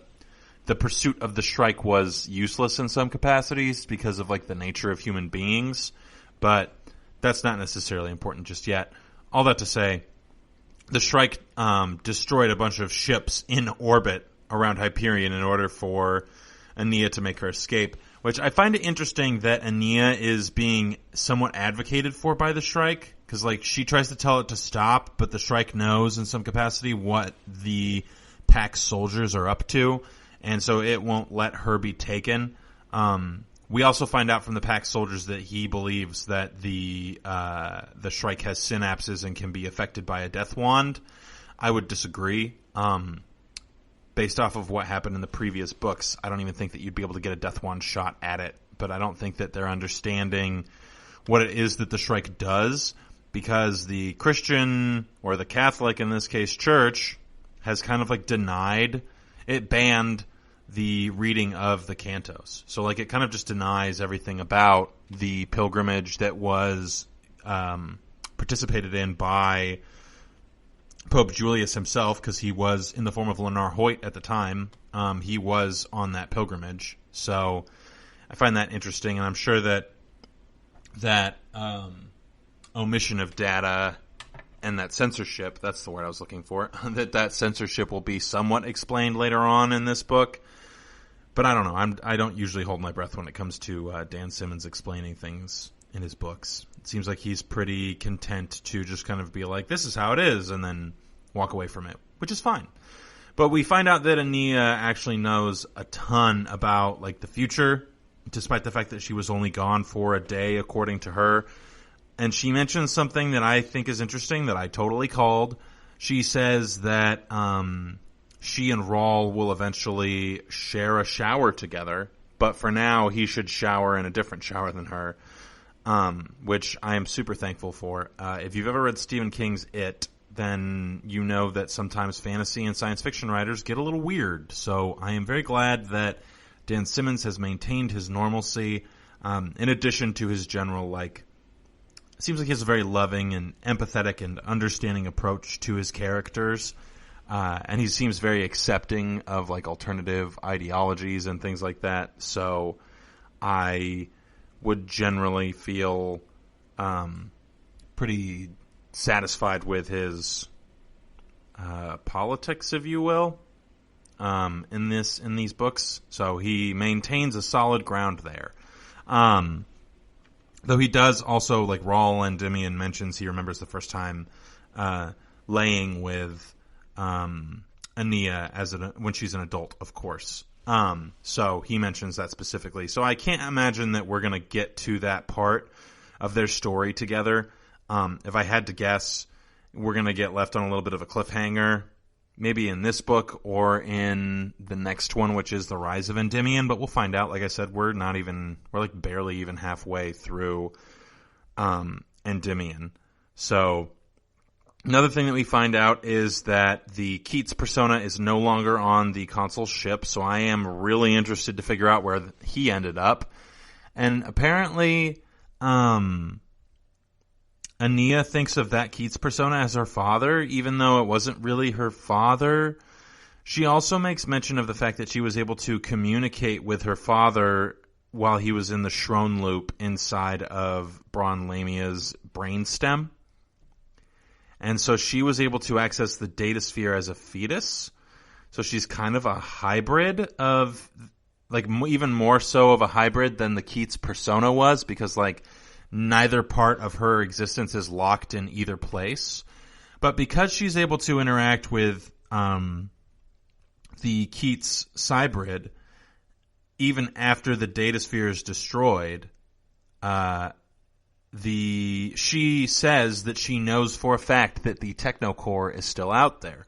pursuit of the Shrike was useless in some capacities because of, like, the nature of human beings, but that's not necessarily important just yet. All that to say, the Shrike destroyed a bunch of ships in orbit around Hyperion in order for Aeneas to make her escape, which I find it interesting that Aeneas is being somewhat advocated for by the Shrike, because, like, she tries to tell it to stop, but the Shrike knows in some capacity what the Pax soldiers are up to, and so it won't let her be taken. We also find out from the Pax soldiers that he believes that the Shrike has synapses and can be affected by a death wand. I would disagree. Based off of what happened in the previous books, I don't even think that you'd be able to get a death wand shot at it, but I don't think that they're understanding what it is that the Shrike does, because the Christian, or the Catholic in this case, church, has kind of, like, denied, it banned the reading of the cantos. So, like, it kind of just denies everything about the pilgrimage that was participated in by Pope Julius himself, because he was in the form of Lenar Hoyt at the time. He was on that pilgrimage. So I find that interesting, and I'm sure that omission of data and that censorship, that's the word I was looking for, that censorship will be somewhat explained later on in this book. But I don't know. I don't usually hold my breath when it comes to Dan Simmons explaining things in his books. It seems like he's pretty content to just kind of be like, this is how it is, and then walk away from it, which is fine. But we find out that Aeneas actually knows a ton about, like, the future, despite the fact that she was only gone for a day, according to her. And she mentions something that I think is interesting that I totally called. She says that she and Rawl will eventually share a shower together, but for now he should shower in a different shower than her, which I am super thankful for. If you've ever read Stephen King's It, then you know that sometimes fantasy and science fiction writers get a little weird. So I am very glad that Dan Simmons has maintained his normalcy, in addition to his general, like, it seems like he has a very loving and empathetic and understanding approach to his characters. And he seems very accepting of, like, alternative ideologies and things like that. So I would generally feel pretty satisfied with his politics, if you will, in these books. So he maintains a solid ground there. Though he does also, like Rawl and Endymion mentions, he remembers the first time laying with Aeneas when she's an adult, of course. So he mentions that specifically. So I can't imagine that we're going to get to that part of their story together. If I had to guess, we're going to get left on a little bit of a cliffhanger, maybe in this book or in the next one, which is The Rise of Endymion, but we'll find out. Like I said, we're like barely even halfway through Endymion. So another thing that we find out is that the Keats persona is no longer on the consul's ship, so I am really interested to figure out where he ended up. And apparently, Ania thinks of that Keats persona as her father, even though it wasn't really her father. She also makes mention of the fact that she was able to communicate with her father while he was in the Shrone loop inside of Bron Lamia's brainstem. And so she was able to access the data sphere as a fetus. So she's kind of a hybrid of, like, even more so of a hybrid than the Keats persona was, because, like, neither part of her existence is locked in either place. But because she's able to interact with the Keats cybrid, even after the data sphere is destroyed, she says that she knows for a fact that the Technocore is still out there,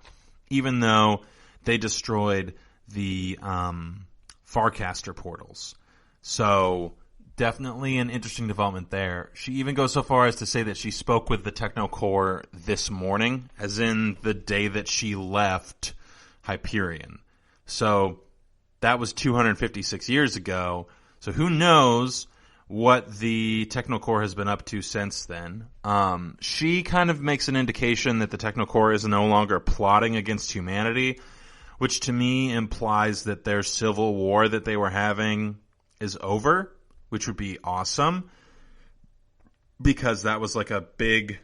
even though they destroyed the Farcaster portals. So definitely an interesting development there. She even goes so far as to say that she spoke with the Technocore this morning, as in the day that she left Hyperion. So that was 256 years ago. So who knows what the Technocore has been up to since then. She kind of makes an indication that the Technocore is no longer plotting against humanity, which to me implies that their civil war that they were having is over, which would be awesome, because that was like a big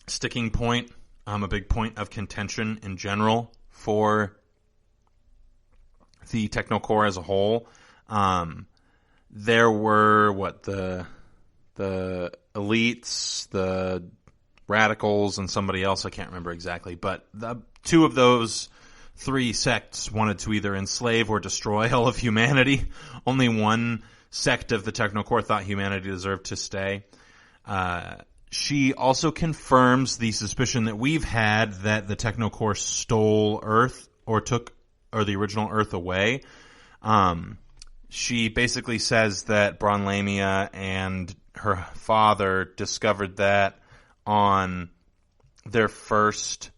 sticking point, a big point of contention in general for the Technocore as a whole. There were the elites, the radicals, and somebody else, I can't remember exactly, but the two of those three sects wanted to either enslave or destroy all of humanity. Only one sect of the Technocore thought humanity deserved to stay. She also confirms the suspicion that we've had that the Technocore stole Earth or took the original Earth away. She basically says that Bron Lamia and her father discovered that on their first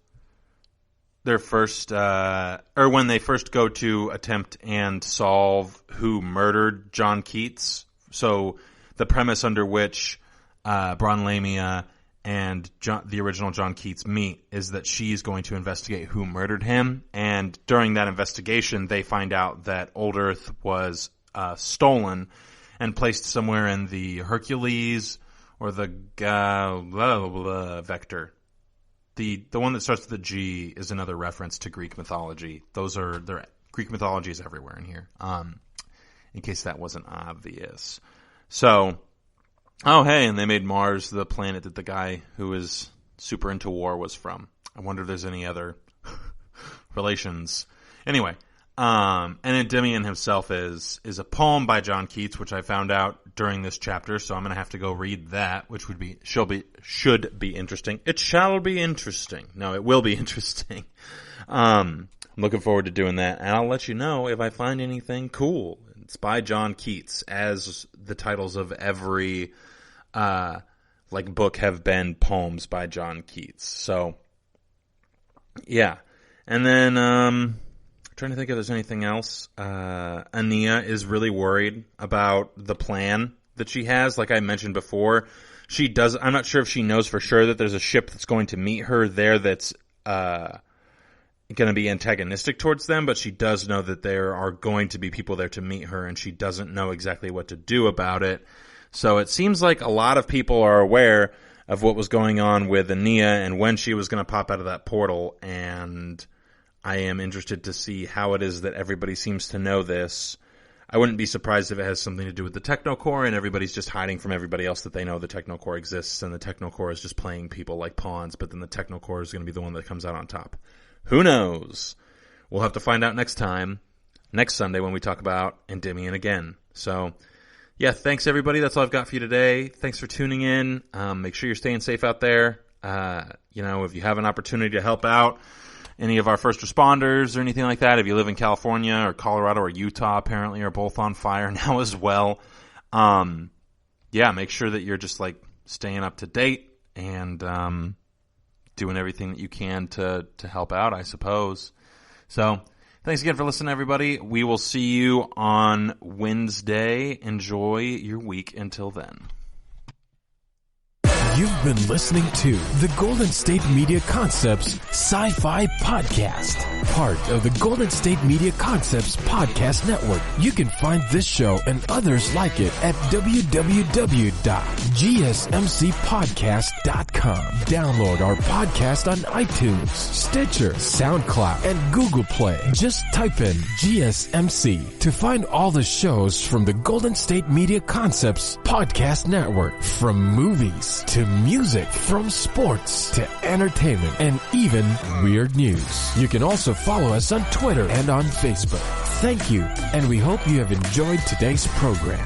or when they first go to attempt and solve who murdered John Keats. So the premise under which Bron Lamia and the original John Keats meet is that she's going to investigate who murdered him. And during that investigation, they find out that Old Earth was stolen and placed somewhere in the Hercules or the vector. The one that starts with the G is another reference to Greek mythology. Greek mythology is everywhere in here. In case that wasn't obvious. So, and they made Mars the planet that the guy who is super into war was from. I wonder if there's any other relations. Anyway, and Endymion himself is a poem by John Keats, which I found out during this chapter, so I'm going to have to go read that, which should be interesting. It shall be interesting. No, it will be interesting. I'm looking forward to doing that, and I'll let you know if I find anything cool. It's by John Keats, as the titles of every book have been poems by John Keats. So, yeah. And then trying to think if there's anything else. Ania is really worried about the plan that she has. Like I mentioned before, I'm not sure if she knows for sure that there's a ship that's going to meet her there that's going to be antagonistic towards them, but she does know that there are going to be people there to meet her, and she doesn't know exactly what to do about it. So it seems like a lot of people are aware of what was going on with Ania and when she was going to pop out of that portal, and I am interested to see how it is that everybody seems to know this. I wouldn't be surprised if it has something to do with the Technocore and everybody's just hiding from everybody else that they know the Technocore exists, and the Technocore is just playing people like pawns, but then the Technocore is going to be the one that comes out on top. Who knows? We'll have to find out next Sunday when we talk about Endymion again. So Yeah, thanks everybody. That's all I've got for you today. Thanks for tuning in. Make sure you're staying safe out there. If you have an opportunity to help out any of our first responders or anything like that, if you live in California or Colorado or Utah, apparently are both on fire now as well. Make sure that you're just like staying up to date and doing everything that you can to help out, I suppose. So thanks again for listening, everybody. We will see you on Wednesday. Enjoy your week until then. You've been listening to the Golden State Media Concepts Sci-Fi Podcast, part of the Golden State Media Concepts Podcast Network. You can find this show and others like it at www.gsmcpodcast.com. Download our podcast on iTunes, Stitcher, SoundCloud, and Google Play. Just type in GSMC to find all the shows from the Golden State Media Concepts Podcast Network, from movies to music, from sports to entertainment, and even weird news. You can also follow us on Twitter and on Facebook. Thank you, and we hope you have enjoyed today's program.